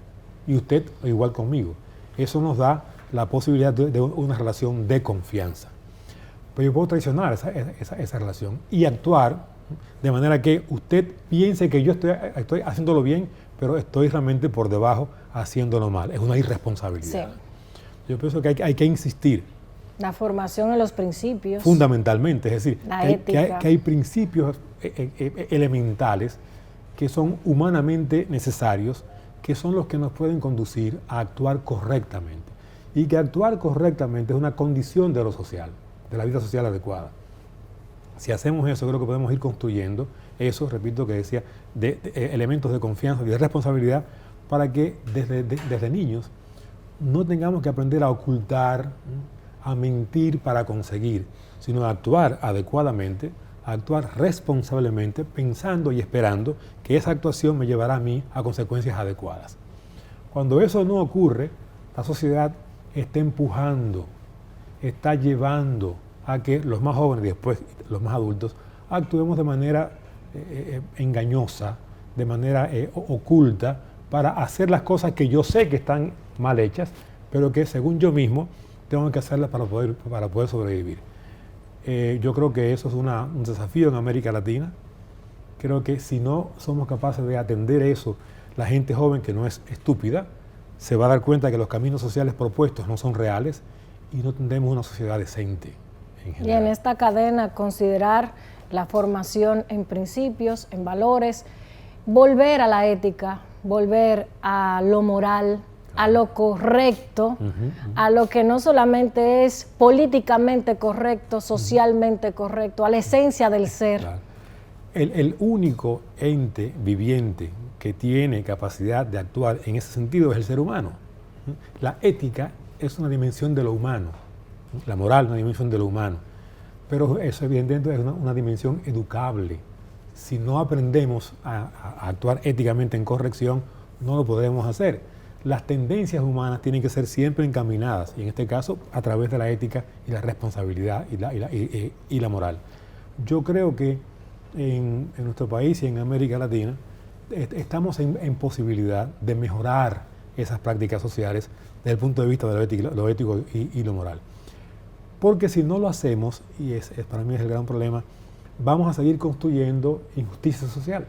y usted igual conmigo. Eso nos da la posibilidad de una relación de confianza. Pero yo puedo traicionar esa relación y actuar de manera que usted piense que yo estoy haciéndolo bien, pero estoy realmente por debajo haciéndolo mal. Es una irresponsabilidad. Sí. Yo pienso que hay que insistir. La formación en los principios. Fundamentalmente, es decir, que hay principios elementales que son humanamente necesarios, que son los que nos pueden conducir a actuar correctamente. Y que actuar correctamente es una condición de lo social, de la vida social adecuada. Si hacemos eso, creo que podemos ir construyendo eso, repito que decía, de elementos de confianza y de responsabilidad para que desde niños no tengamos que aprender a ocultar, a mentir para conseguir, sino a actuar adecuadamente, a actuar responsablemente, pensando y esperando que esa actuación me llevará a mí a consecuencias adecuadas. Cuando eso no ocurre, la sociedad está empujando, está llevando a que los más jóvenes y después los más adultos actuemos de manera engañosa, de manera oculta, para hacer las cosas que yo sé que están mal hechas, pero que según yo mismo tengo que hacerlas para poder sobrevivir. Yo creo que eso es un desafío en América Latina. Creo que si no somos capaces de atender eso, la gente joven que no es estúpida, se va a dar cuenta que los caminos sociales propuestos no son reales y no tendremos una sociedad decente en general. Y en esta cadena considerar la formación en principios, en valores, volver a la ética, volver a lo moral, a lo correcto, a lo que no solamente es políticamente correcto, socialmente correcto, a la esencia del ser. Claro. El único ente viviente que tiene capacidad de actuar en ese sentido es el ser humano. La ética es una dimensión de lo humano, la moral una dimensión de lo humano, pero eso evidentemente es una dimensión educable. Si no aprendemos a actuar éticamente en corrección, no lo podremos hacer. Las tendencias humanas tienen que ser siempre encaminadas, y en este caso a través de la ética y la responsabilidad y la moral. Yo creo que en nuestro país y en América Latina estamos en posibilidad de mejorar esas prácticas sociales desde el punto de vista de lo ético y lo moral. Porque si no lo hacemos, y para mí es el gran problema, vamos a seguir construyendo injusticia social.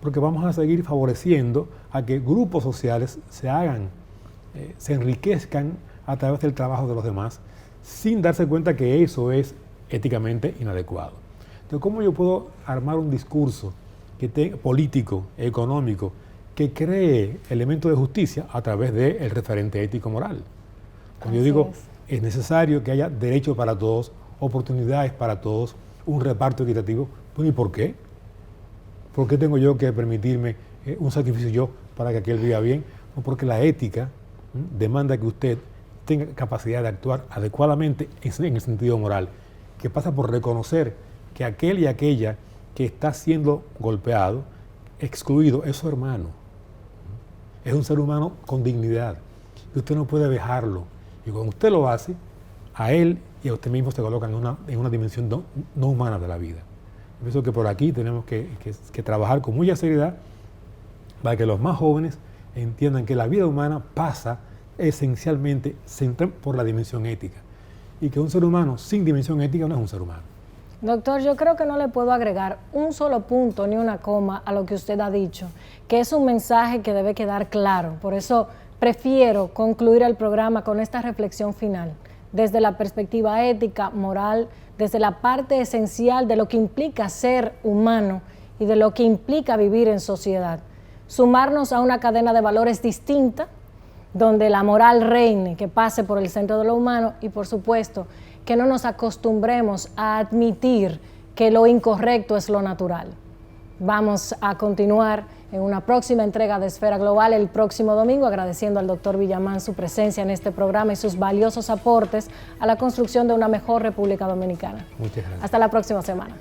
Porque vamos a seguir favoreciendo a que grupos sociales se enriquezcan a través del trabajo de los demás, sin darse cuenta que eso es éticamente inadecuado. Entonces, ¿cómo yo puedo armar un discurso político, económico, que cree elementos de justicia a través del referente ético-moral? Cuando yo digo, es necesario que haya derechos para todos, oportunidades para todos, un reparto equitativo. Bueno, ¿y por qué? ¿Por qué tengo yo que permitirme un sacrificio yo para que aquel viva bien? No, porque la ética demanda que usted tenga capacidad de actuar adecuadamente en el sentido moral, que pasa por reconocer que aquel y aquella que está siendo golpeado, excluido, es su hermano. Es un ser humano con dignidad. Y usted no puede dejarlo. Y cuando usted lo hace, a él y a usted mismo se colocan en una dimensión no humana de la vida. Pienso que por aquí tenemos que trabajar con mucha seriedad para que los más jóvenes entiendan que la vida humana pasa esencialmente por la dimensión ética y que un ser humano sin dimensión ética no es un ser humano. Doctor, yo creo que no le puedo agregar un solo punto ni una coma a lo que usted ha dicho, que es un mensaje que debe quedar claro. Por eso prefiero concluir el programa con esta reflexión final, desde la perspectiva ética, moral, desde la parte esencial de lo que implica ser humano y de lo que implica vivir en sociedad. Sumarnos a una cadena de valores distinta, donde la moral reine, que pase por el centro de lo humano, y por supuesto que no nos acostumbremos a admitir que lo incorrecto es lo natural. Vamos a continuar en una próxima entrega de Esfera Global el próximo domingo, agradeciendo al doctor Villamán su presencia en este programa y sus valiosos aportes a la construcción de una mejor República Dominicana. Muchas gracias. Hasta la próxima semana.